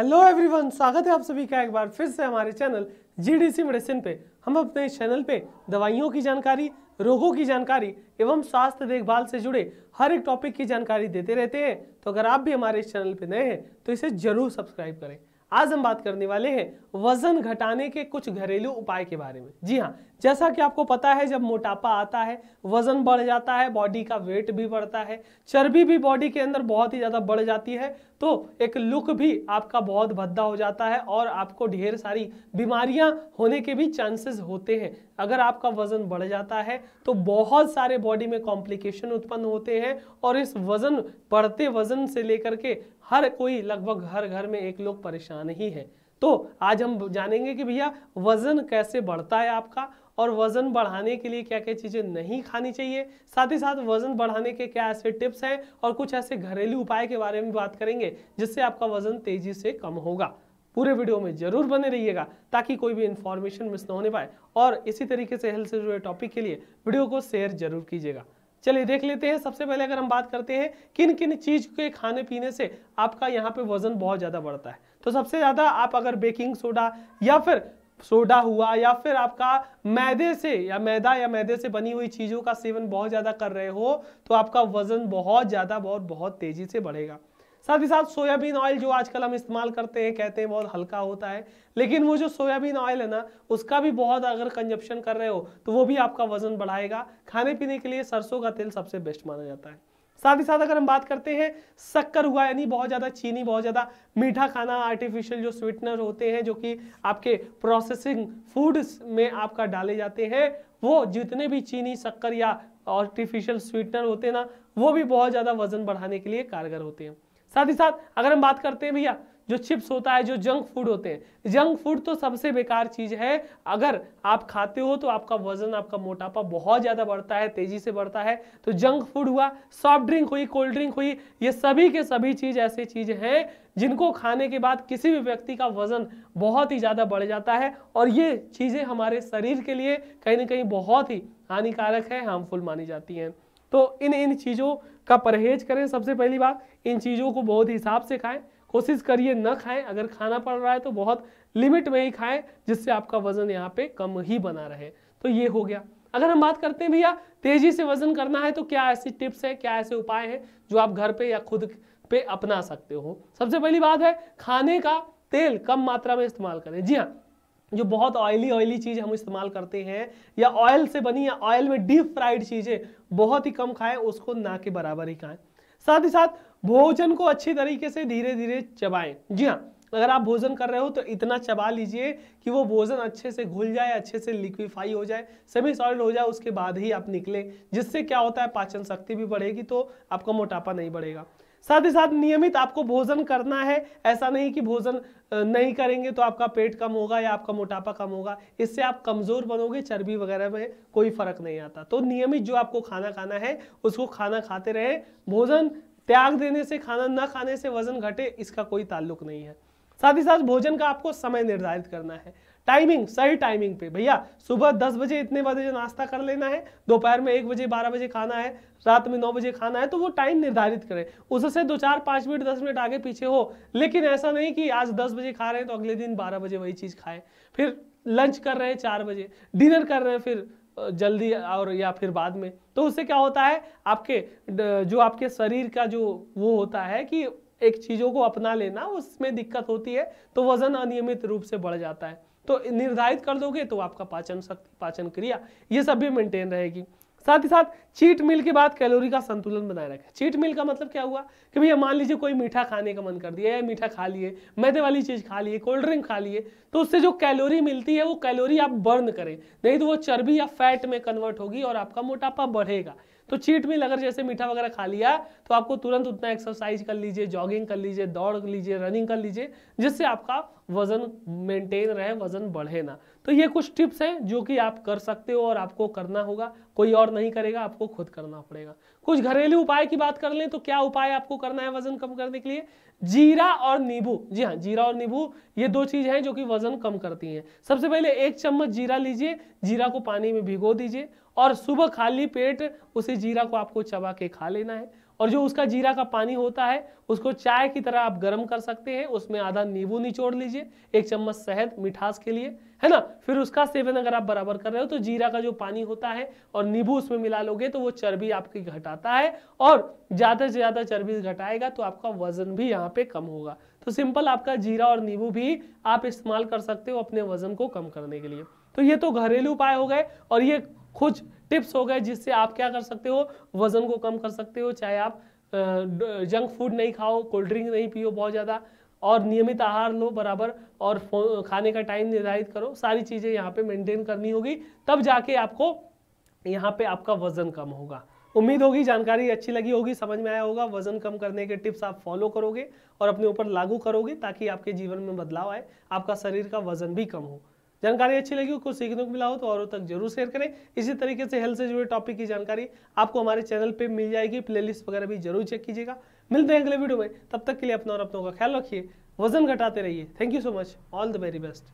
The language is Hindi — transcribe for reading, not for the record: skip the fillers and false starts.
हेलो एवरीवन, स्वागत है आप सभी का एक बार फिर से हमारे चैनल जीडीसी मेडिसिन पे। हम अपने इस चैनल पे दवाइयों की जानकारी, रोगों की जानकारी एवं स्वास्थ्य देखभाल से जुड़े हर एक टॉपिक की जानकारी देते रहते हैं। तो अगर आप भी हमारे इस चैनल पे नए हैं तो इसे जरूर सब्सक्राइब करें। आज हम बात करने वाले हैं वजन घटाने के कुछ घरेलू उपाय के बारे में। जी हाँ, जैसा कि आपको पता है, जब मोटापा आता है वजन बढ़ जाता है, बॉडी का वेट भी बढ़ता है, चर्बी भी बॉडी के अंदर बहुत ही ज़्यादा बढ़ जाती है, तो एक लुक भी आपका बहुत भद्दा हो जाता है और आपको ढेर सारी बीमारियां होने के भी चांसेस होते हैं। अगर आपका वजन बढ़ जाता है तो बहुत सारे बॉडी में कॉम्प्लिकेशन उत्पन्न होते हैं और इस वजन बढ़ते वजन से लेकर के हर कोई, लगभग हर घर में एक लोग परेशान ही है। तो आज हम जानेंगे कि भैया वजन कैसे बढ़ता है आपका और वजन बढ़ाने के लिए क्या क्या चीजें नहीं खानी चाहिए, साथ ही साथ वजन बढ़ाने के क्या ऐसे टिप्स हैं और कुछ ऐसे घरेलू उपाय के बारे में बात करेंगे जिससे आपका वजन तेजी से कम होगा। पूरे वीडियो में जरूर बने रहिएगा ताकि कोई भी इंफॉर्मेशन मिस ना होने पाए, और इसी तरीके से हेल्थ से जुड़े टॉपिक के लिए वीडियो को शेयर जरूर कीजिएगा। चलिए देख लेते हैं। सबसे पहले अगर हम बात करते हैं किन किन चीज के खाने पीने से आपका यहाँ पे वजन बहुत ज्यादा बढ़ता है, तो सबसे ज्यादा आप अगर बेकिंग सोडा या फिर सोडा हुआ या फिर आपका मैदे से या मैदे से बनी हुई चीजों का सेवन बहुत ज्यादा कर रहे हो तो आपका वजन बहुत ज्यादा बहुत तेजी से बढ़ेगा। साथ ही साथ सोयाबीन ऑयल जो आजकल हम इस्तेमाल करते हैं, कहते हैं बहुत हल्का होता है, लेकिन वो जो सोयाबीन ऑयल है ना, उसका भी बहुत अगर कंजप्शन कर रहे हो तो वो भी आपका वजन बढ़ाएगा। खाने पीने के लिए सरसों का तेल सबसे बेस्ट माना जाता है। साथ ही साथ अगर हम बात करते हैं शक्कर हुआ, यानी बहुत ज्यादा चीनी, बहुत ज्यादा मीठा खाना, आर्टिफिशियल जो स्वीटनर होते हैं जो कि आपके प्रोसेसिंग फूड्स में आपका डाले जाते हैं, वो जितने भी चीनी, शक्कर या आर्टिफिशियल स्वीटनर होते हैं ना, वो भी बहुत ज्यादा वजन बढ़ाने के लिए कारगर होते हैं। साथ ही साथ अगर हम बात करते हैं भैया जो चिप्स होता है, जो जंक फूड होते हैं, जंक फूड तो सबसे बेकार चीज है। अगर आप खाते हो तो आपका वजन, आपका मोटापा बहुत ज्यादा बढ़ता है, तेजी से बढ़ता है। तो जंक फूड हुआ, सॉफ्ट ड्रिंक हुई, कोल्ड ड्रिंक हुई, ये सभी के सभी चीज ऐसी चीज हैं जिनको खाने के बाद किसी भी व्यक्ति का वजन बहुत ही ज्यादा बढ़ जाता है, और ये चीजें हमारे शरीर के लिए कहीं ना कहीं बहुत ही हानिकारक है, हार्मफुल मानी जाती हैं। तो इन चीजों का परहेज करें। सबसे पहली बात, इन चीजों को बहुत हिसाब से खाएं, कोशिश करिए न खाएं। अगर खाना पड़ रहा है तो बहुत लिमिट में ही खाएं जिससे आपका वजन यहाँ पे कम ही बना रहे। तो ये हो गया। अगर हम बात करते हैं भैया तेजी से वजन करना है तो क्या ऐसी टिप्स है, क्या ऐसे उपाय हैं जो आप घर पे या खुद पे अपना सकते हो। सबसे पहली बात है, खाने का तेल कम मात्रा में इस्तेमाल करें। जी हाँ, जो बहुत ऑयली चीज हम इस्तेमाल करते हैं या ऑयल से बनी या ऑयल में डीप फ्राइड चीजें बहुत ही कम खाएं, उसको ना के बराबर ही खाएं। साथ ही साथ भोजन को अच्छी तरीके से धीरे धीरे चबाएं। जी हाँ, अगर आप भोजन कर रहे हो तो इतना चबा लीजिए कि वो भोजन अच्छे से घुल जाए, अच्छे से लिक्विफाई हो जाए, सेमी सॉलिड हो जाए, उसके बाद ही आप निकले। जिससे क्या होता है, पाचन शक्ति भी बढ़ेगी तो आपका मोटापा नहीं बढ़ेगा। साथ ही साथ नियमित आपको भोजन करना है। ऐसा नहीं कि भोजन नहीं करेंगे तो आपका पेट कम होगा या आपका मोटापा कम होगा, इससे आप कमजोर बनोगे, चर्बी वगैरह में कोई फर्क नहीं आता। तो नियमित जो आपको खाना खाना है उसको खाना खाते रहे। भोजन त्याग देने से, खाना ना खाने से वजन घटे, इसका कोई ताल्लुक नहीं है। साथ ही साथ भोजन का आपको समय निर्धारित करना है, टाइमिंग, सही टाइमिंग पे। भैया सुबह 10 बजे इतने बजे नाश्ता कर लेना है, दोपहर में 1 बजे 12 बजे खाना है, रात में 9 बजे खाना है, तो वो टाइम निर्धारित करें। उससे 2 4 5 मिनट 10 मिनट आगे पीछे हो, लेकिन ऐसा नहीं कि आज 10 बजे खा रहे हैं तो अगले दिन 12 बजे वही चीज खाएं, फिर लंच कर रहे हैं 4 बजे, डिनर कर रहे हैं फिर जल्दी और या फिर बाद में। तो उससे क्या होता है, आपके जो आपके शरीर का जो वो होता है कि एक चीजों को अपना लेना, उसमें दिक्कत होती है, तो वजन अनियमित रूप से बढ़ जाता है। तो निर्धारित कर दोगे तो आपका पाचन शक्ति, पाचन क्रिया, ये सब भी मेंटेन रहेगी। साथ ही साथ चीट मील के बाद कैलोरी का संतुलन बनाए रखें। चीट मील का मतलब क्या हुआ कि भैया मान लीजिए कोई मीठा खाने का मन कर दिया, या मीठा खा लिए, मैदे वाली चीज खा लिए, कोल्ड ड्रिंक खा लिए, तो उससे जो कैलोरी मिलती है वो कैलोरी आप बर्न करें, नहीं तो वो चर्बी या फैट में कन्वर्ट होगी और आपका मोटापा बढ़ेगा। तो चीट मील अगर जैसे मीठा वगैरह खा लिया तो आपको तुरंत उतना एक्सरसाइज कर लीजिए, जॉगिंग कर लीजिए, दौड़ लीजिए, रनिंग कर लीजिए, जिससे आपका वजन मेंटेन रहे, वजन बढ़े ना। तो ये कुछ टिप्स हैं जो कि आप कर सकते हो और आपको करना होगा, कोई और नहीं करेगा, आपको खुद करना पड़ेगा। कुछ घरेलू उपाय की बात कर लें तो क्या उपाय आपको करना है वजन कम करने के लिए? जीरा और नींबू। जी हाँ, जीरा और नींबू ये दो चीज हैं जो कि वजन कम करती हैं। सबसे पहले 1 चम्मच जीरा लीजिए, जीरा को पानी में भिगो दीजिए और सुबह खाली पेट उसी जीरा को आपको चबा के खा लेना है। और जो उसका जीरा का पानी होता है उसको चाय की तरह आप गर्म कर सकते हैं, उसमें आधा नींबू निचोड़ लीजिए, 1 चम्मच शहद मिठास के लिए, है ना। फिर उसका सेवन अगर आप बराबर कर रहे हो तो जीरा का जो पानी होता है और नींबू उसमें मिला लोगे तो वो चर्बी आपकी घटाता है, और ज्यादा से ज्यादा चर्बी घटाएगा तो आपका वजन भी यहाँ पे कम होगा। तो सिंपल आपका जीरा और नींबू भी आप इस्तेमाल कर सकते हो अपने वजन को कम करने के लिए। तो ये तो घरेलू उपाय हो गए और ये कुछ टिप्स हो गए जिससे आप क्या कर सकते हो, वजन को कम कर सकते हो। चाहे आप जंक फूड नहीं खाओ, कोल्ड ड्रिंक नहीं पियो बहुत ज़्यादा, और नियमित आहार लो बराबर, और खाने का टाइम निर्धारित करो, सारी चीज़ें यहाँ पे मेंटेन करनी होगी, तब जाके आपको यहाँ पे आपका वजन कम होगा। उम्मीद होगी जानकारी अच्छी लगी होगी, समझ में आया होगा। वजन कम करने के टिप्स आप फॉलो करोगे और अपने ऊपर लागू करोगे ताकि आपके जीवन में बदलाव आए, आपका शरीर का वजन भी कम हो। जानकारी अच्छी लगी हो, कुछ सीखने को मिला हो तो औरों तक जरूर शेयर करें। इसी तरीके से हेल्थ से जुड़े टॉपिक की जानकारी आपको हमारे चैनल पे मिल जाएगी, प्लेलिस्ट वगैरह भी जरूर चेक कीजिएगा। मिलते हैं अगले वीडियो में, तब तक के लिए अपना और अपनों का ख्याल रखिए, वजन घटाते रहिए। Thank you so much, all the very best.